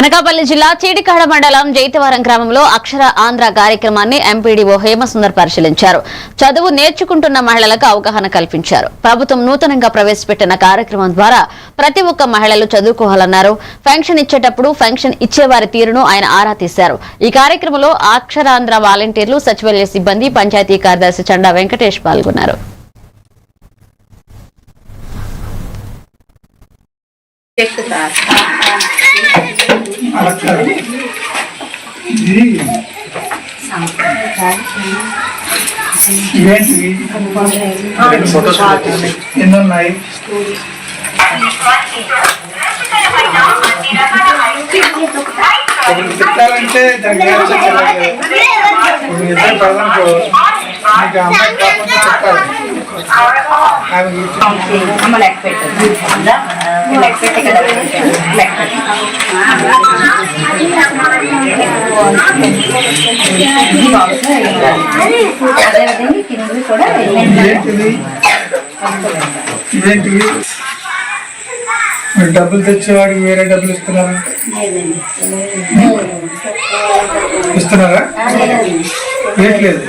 అనకాపల్లి జిల్లా చీడికాడ మండలం జైతవరం గ్రామంలో అక్షర ఆంధ్ర కార్యక్రమాన్ని ఎంపీడీఓ హేమసుందర్ పరిశీలించారు. చదువు నేర్చుకుంటున్న మహిళలకు అవగాహన కల్పించారు. ప్రభుత్వం నూతనంగా ప్రవేశపెట్టిన కార్యక్రమం ద్వారా ప్రతి ఒక్క మహిళలు చదువుకోవాలన్నారు. పెన్షన్ ఇచ్చేటప్పుడు పెన్షన్ ఇచ్చేవారి తీరును ఆయన ఆరా తీశారు. ఈ కార్యక్రమంలో అక్షరాంధ్ర వాలంటీర్లు, సచివాలయ సిబ్బంది, పంచాయతీ కార్యదర్శి చండా వెంకటేష్ పాల్గొన్నారు. ఎన్నున్నాయి? పెట్టాలంటే దానికి ఇద్దరు ప్రజలకు మీకు అమ్మాయి కాకుండా చెప్పాలి. ఇదేంటివి? మీరు డబ్బులు తెచ్చేవాడికి వేరే డబ్బులు ఇస్తున్నారా? ఇస్తున్నారా? లేదు.